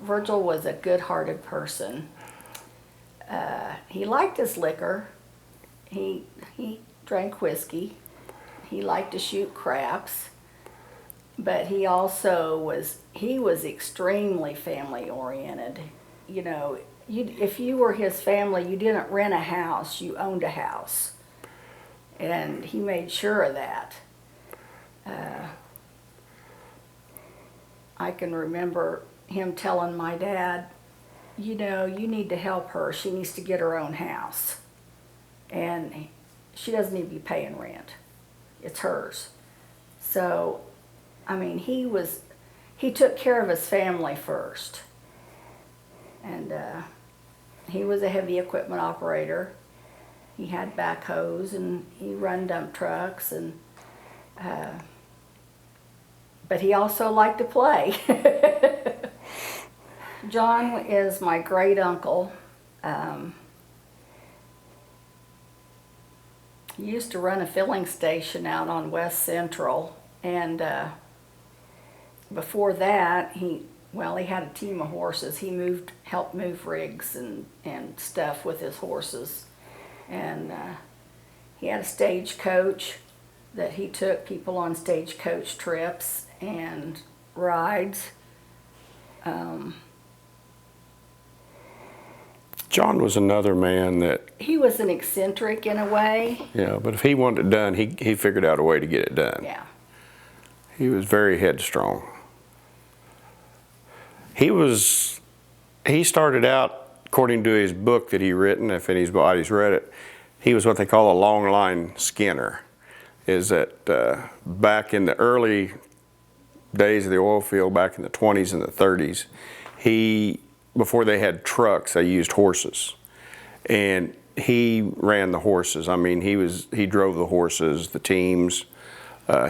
Virgil was a good-hearted person. He liked his liquor. He drank whiskey. He liked to shoot craps. But he also was extremely family-oriented. You know, if you were his family, you didn't rent a house, you owned a house. And he made sure of that. I can remember him telling my dad, you know, you need to help her. She needs to get her own house. And she doesn't need to be paying rent. It's hers. So, I mean, he took care of his family first. And he was a heavy equipment operator. He had backhoes and he run dump trucks, and but he also liked to play. John is my great uncle. He used to run a filling station out on West Central, and before that he had a team of horses. He helped move rigs and stuff with his horses. And he had a stagecoach that he took people on stagecoach trips and rides. John was another man that... He was an eccentric in a way. Yeah, but if he wanted it done, he figured out a way to get it done. Yeah. He was very headstrong. He started out, according to his book that he written, if anybody's read it, he was what they call a long line skinner. Is that back in the early days of the oil field, back in the 20s and the 30s, before they had trucks, they used horses. And he ran the horses. I mean, he drove the horses, the teams,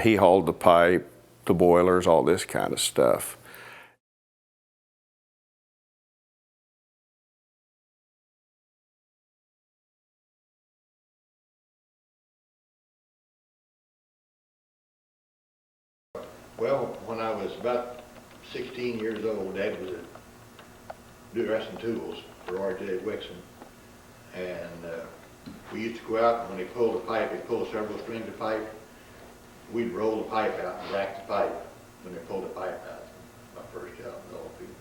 he hauled the pipe, the boilers, all this kind of stuff. Well, when I was about 16 years old, Dad was dressing tools for R.J. Wixon. And we used to go out, and when he pulled a pipe, he pulled several strings of pipe. We'd roll the pipe out and rack the pipe when they pulled the pipe out. My first job in the oil field.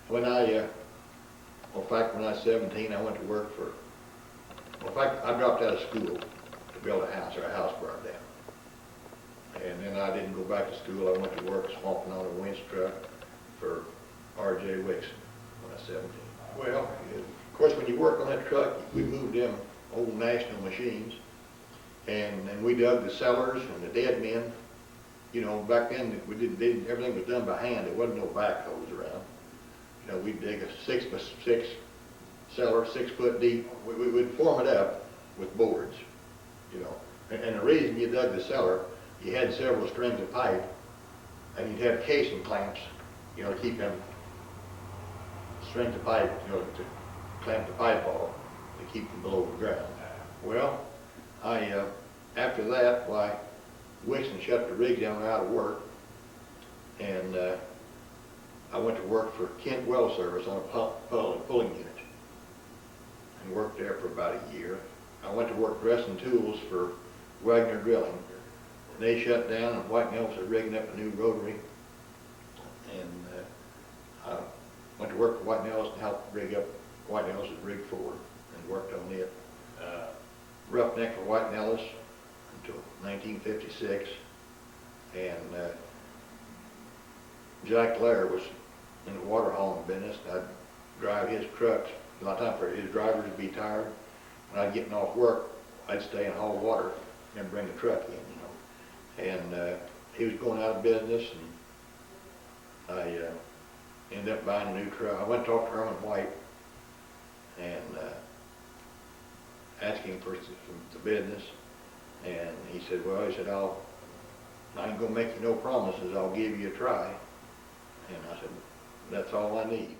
When in fact, when I was 17, I went to work for, in fact, I dropped out of school to build a house. Our house burned down. And then I didn't go back to school. I went to work swamping on a winch truck for R.J. Wixon when I was 17. Well, of course, when you work on that truck, we moved them old National machines, and we dug the cellars and the dead men. You know, back then everything was done by hand. There wasn't no backhoes around. You know, we'd dig a 6x6 cellar, 6 foot deep. We would form it up with boards. You know, and the reason you dug the cellar, you had several strings of pipe, and you'd have casing clamps, you know, to keep them strings of pipe, you know, to clamp the pipe off, to keep them below the ground. Well, after that, Wixon shut the rig down out of work, and I went to work for Kent Well Service on a pulling unit, and worked there for about a year. I went to work dressing tools for Wagner Drilling. They shut down, and White Mills was rigging up a new rotary, and I went to work for White Mills to help rig up White Mills' rig 4, and worked on it. Roughneck for White Mills until 1956, and Jack Lair was in the water hauling business. I'd drive his trucks. A lot of time for his drivers would be tired. When I'd get off work, I'd stay and haul water and bring the truck in. And he was going out of business, and I ended up buying a new truck. I went to talk to Herman White and asked him for the business, and he said, well, he said, I ain't gonna make you no promises, I'll give you a try. And I said, that's all I need.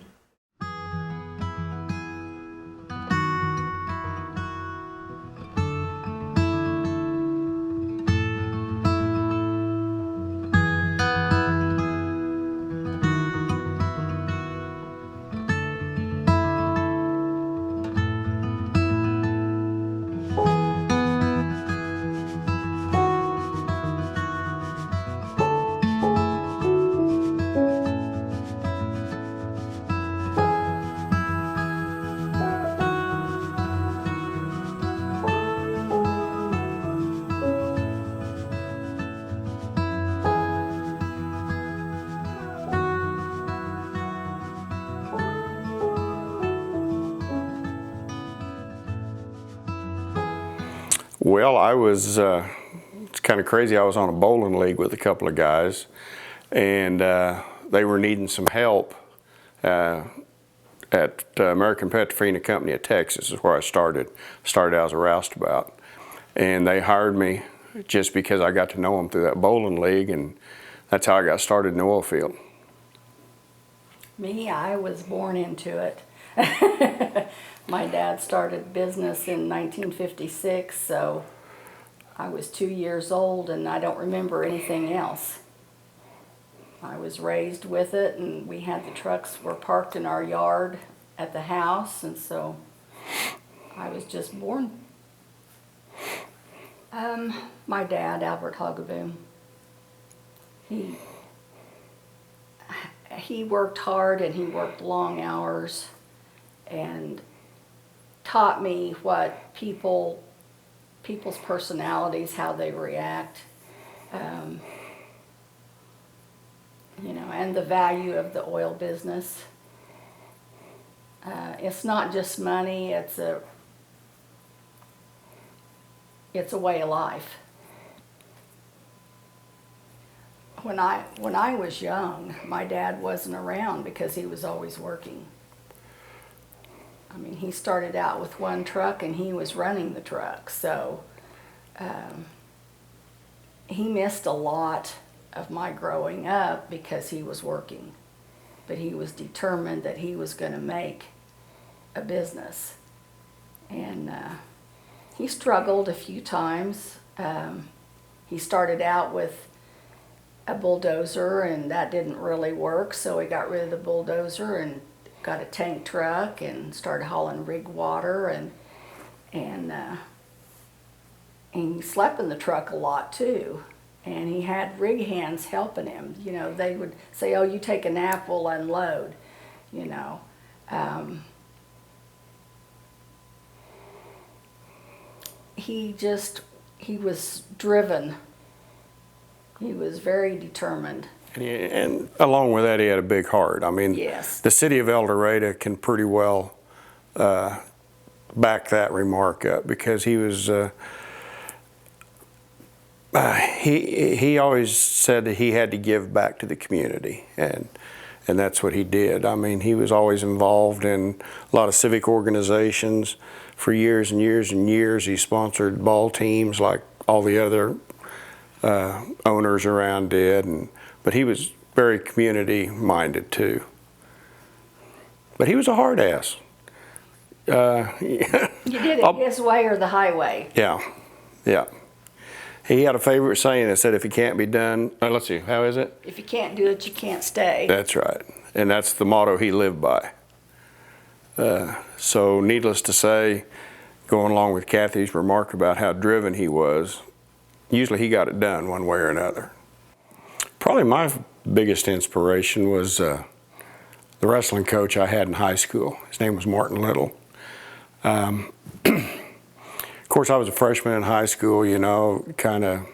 Well, I was, it's kind of crazy. I was on a bowling league with a couple of guys, and they were needing some help at American Petrofina Company of Texas is where I started. Started out as a roustabout. And they hired me just because I got to know them through that bowling league, and that's how I got started in the oil field. Me, I was born into it. My dad started business in 1956, so I was 2 years old and I don't remember anything else. I was raised with it, and we had the trucks were parked in our yard at the house, and so I was just born. My dad, Albert Hoggaboom, he worked hard and he worked long hours and taught me what people's personalities, how they react, you know, and the value of the oil business. It's not just money, it's a way of life. When I was young, my dad wasn't around because he was always working. I mean, he started out with one truck and he was running the truck, so he missed a lot of my growing up because he was working. But he was determined that he was going to make a business. And he struggled a few times. He started out with a bulldozer, and that didn't really work, so he got rid of the bulldozer and got a tank truck and started hauling rig water, and he slept in the truck a lot too. And he had rig hands helping him. You know, they would say, "Oh, you take a nap, we'll unload," you know. He was driven. He was very determined. And along with that, he had a big heart. I mean, yes. The city of El Dorado can pretty well back that remark up, because he was, he always said that he had to give back to the community, and that's what he did. I mean, he was always involved in a lot of civic organizations for years and years and years. He sponsored ball teams like all the other owners around did, but he was very community minded too. But he was a hard ass. You did it his way or the highway. Yeah, yeah. He had a favorite saying that said, "If it can't be done," let's see, how is it? If you can't do it, you can't stay. That's right, and that's the motto he lived by. So needless to say, going along with Kathy's remark about how driven he was, usually he got it done one way or another. Probably my biggest inspiration was the wrestling coach I had in high school. His name was Martin Little. Of course, I was a freshman in high school, you know, kind of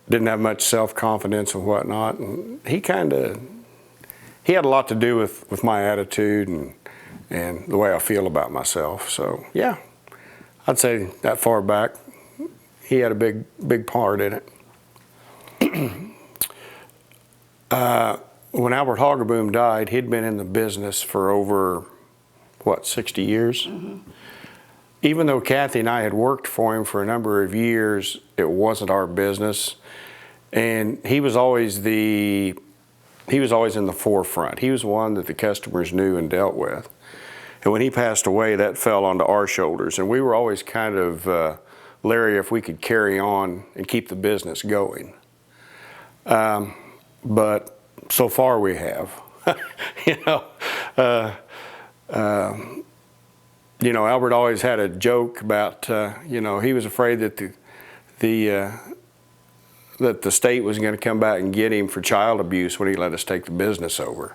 didn't have much self-confidence and whatnot. And he had a lot to do with my attitude and the way I feel about myself. So, yeah, I'd say that far back, he had a big part in it. When Albert Hoggaboom died, he'd been in the business for over, 60 years? Mm-hmm. Even though Kathy and I had worked for him for a number of years, it wasn't our business. And he was always in the forefront. He was one that the customers knew and dealt with. And when he passed away, that fell onto our shoulders. And we were always kind of leery if we could carry on and keep the business going. But so far we have. Albert always had a joke about, he was afraid that the state was going to come back and get him for child abuse when he let us take the business over.